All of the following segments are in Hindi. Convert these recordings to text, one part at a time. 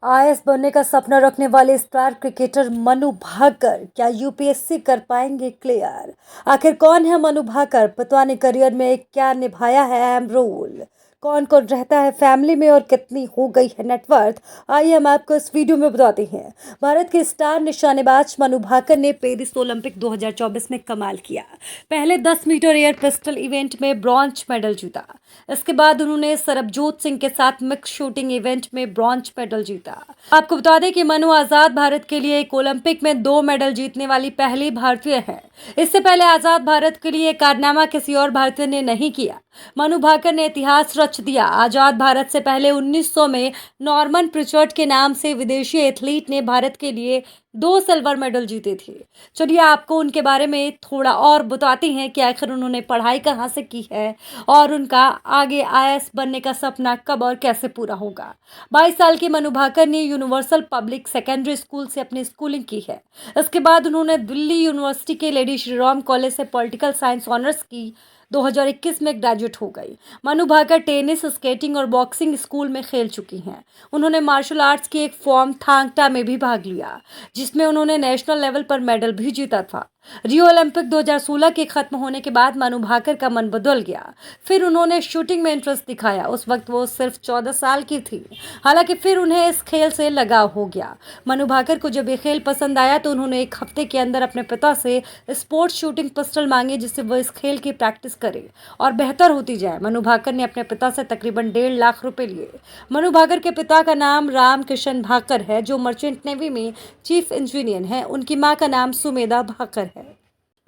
आईएएस बनने का सपना रखने वाले स्टार क्रिकेटर मनु भाकर क्या यूपीएससी कर पाएंगे क्लियर? आखिर कौन है मनु भाकर? पता नहीं करियर में क्या निभाया है अहम रोल। कौन कौन रहता है फैमिली में और कितनी हो गई है नेटवर्थ? आइए हम आपको इस वीडियो में बताते हैं। भारत के स्टार निशानेबाज मनु भाकर ने पेरिस ओलंपिक 2024 में कमाल किया। पहले 10 मीटर एयर पिस्टल इवेंट में ब्रॉन्ज मेडल जीता। इसके बाद उन्होंने सरबजोत सिंह के साथ मिक्स शूटिंग इवेंट में ब्रॉन्ज मेडल जीता। आपको बता दें कि मनु आजाद भारत के लिए एक ओलंपिक में 2 मेडल जीतने वाली पहली भारतीय है। इससे पहले आजाद भारत के लिए कारनामा किसी और भारतीय ने नहीं किया। मनु भाकर ने इतिहास रच दिया। आजाद भारत से पहले 1900 में नॉर्मन प्रिचर्ड के नाम से विदेशी एथलीट ने भारत के लिए 2 सिल्वर मेडल जीते थे। चलिए आपको उनके बारे में थोड़ा और बताते हैं कि आखिर उन्होंने पढ़ाई कहाँ से की है और उनका आगे आईएएस बनने का सपना कब और कैसे पूरा होगा। 22 साल के मनु भाकर ने यूनिवर्सल पब्लिक सेकेंडरी स्कूल से अपनी स्कूलिंग की है। इसके बाद उन्होंने दिल्ली यूनिवर्सिटी के लेडी श्रीराम कॉलेज से पॉलिटिकल साइंस ऑनर्स की। 2021 में ग्रेजुएट हो गई। मनु भाकर टेनिस, स्केटिंग और बॉक्सिंग स्कूल में खेल चुकी हैं। उन्होंने मार्शल आर्ट्स की एक फॉर्म थांग टा में भी भाग लिया, जिसमें उन्होंने नेशनल लेवल पर मेडल भी जीता था। रियो ओलंपिक 2016 के खत्म होने के बाद मनु भाकर का मन बदल गया। फिर उन्होंने शूटिंग में इंटरेस्ट दिखाया। उस वक्त वो सिर्फ 14 साल की थी। हालांकि फिर उन्हें इस खेल से लगाव हो गया। मनु भाकर को जब ये खेल पसंद आया तो उन्होंने एक हफ्ते के अंदर अपने पिता से स्पोर्ट्स शूटिंग पिस्टल मांगी, जिससे वो इस खेल की प्रैक्टिस करे और बेहतर होती जाए। मनु भाकर ने अपने पिता से तकरीबन 1.5 लाख रुपए लिए। मनु भाकर के पिता का नाम राम किशन भाकर है, जो मर्चेंट नेवी में चीफ इंजीनियर हैं। उनकी मां का नाम सुमेधा भाकर है।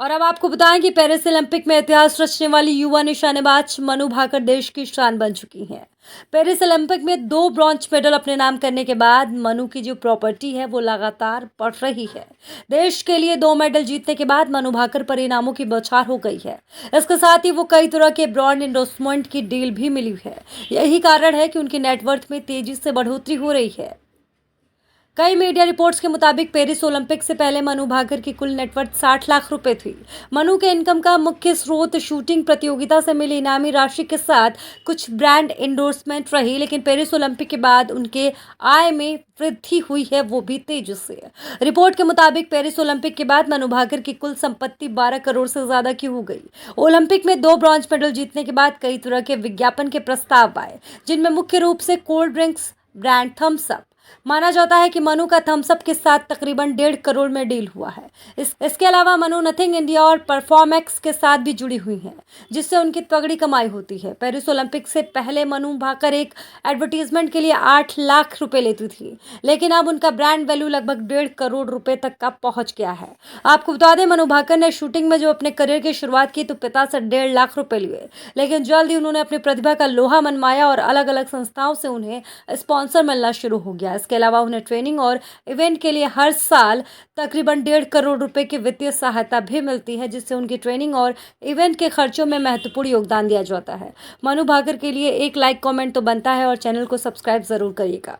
और अब आपको बताएं कि पेरिस ओलंपिक में इतिहास रचने वाली युवा निशानेबाज मनु भाकर देश की शान बन चुकी हैं। पेरिस ओलंपिक में 2 ब्रॉन्ज मेडल अपने नाम करने के बाद मनु की जो प्रॉपर्टी है वो लगातार बढ़ रही है। देश के लिए 2 मेडल जीतने के बाद मनु भाकर पर इनामों की बौछार हो गई है। इसके साथ ही वो कई तरह के ब्रांड एंडोर्समेंट की डील भी मिली है। यही कारण है कि उनकी नेटवर्थ में तेजी से बढ़ोतरी हो रही है। कई मीडिया रिपोर्ट्स के मुताबिक पेरिस ओलंपिक से पहले मनु भाकर की कुल नेटवर्थ 60 लाख रुपए थी। मनु के इनकम का मुख्य स्रोत शूटिंग प्रतियोगिता से मिली इनामी राशि के साथ कुछ ब्रांड एंडोर्समेंट रही, लेकिन पेरिस ओलंपिक के बाद उनके आय में वृद्धि हुई है, वो भी तेजी से। रिपोर्ट के मुताबिक पेरिस ओलंपिक के बाद मनु भाकर की कुल संपत्ति 12 करोड़ से ज्यादा की हो गई। ओलंपिक में 2 ब्रॉन्ज मेडल जीतने के बाद कई तरह के विज्ञापन के प्रस्ताव आए, जिनमें मुख्य रूप से cold drinks brand Thums Up. माना जाता है कि मनु का थम्स अप के साथ तकरीबन 1.5 करोड़ में डील हुआ है। इसके अलावा मनु नथिंग इंडिया और परफॉर्मेक्स के साथ भी जुड़ी हुई हैं, जिससे उनकी तगड़ी कमाई होती है। पेरिस ओलंपिक से पहले मनु भाकर एक एडवर्टीजमेंट के लिए 8 लाख रुपए लेती थी, लेकिन अब उनका ब्रांड वैल्यू लगभग 1.5 करोड़ रुपए तक का पहुंच गया है। आपको बता दें, मनु भाकर ने शूटिंग में जो अपने करियर की शुरुआत की तो पिता से 1.5 लाख रुपए लिए, लेकिन जल्द ही उन्होंने अपनी प्रतिभा का लोहा मनवाया और अलग अलग संस्थाओं से उन्हें स्पॉन्सर मिलना शुरू हो गया। इसके अलावा उन्हें ट्रेनिंग और इवेंट के लिए हर साल तकरीबन 1.5 करोड़ रुपए की वित्तीय सहायता भी मिलती है, जिससे उनकी ट्रेनिंग और इवेंट के खर्चों में महत्वपूर्ण योगदान दिया जाता है। मनु भाकर के लिए एक लाइक कमेंट तो बनता है और चैनल को सब्सक्राइब जरूर करिएगा।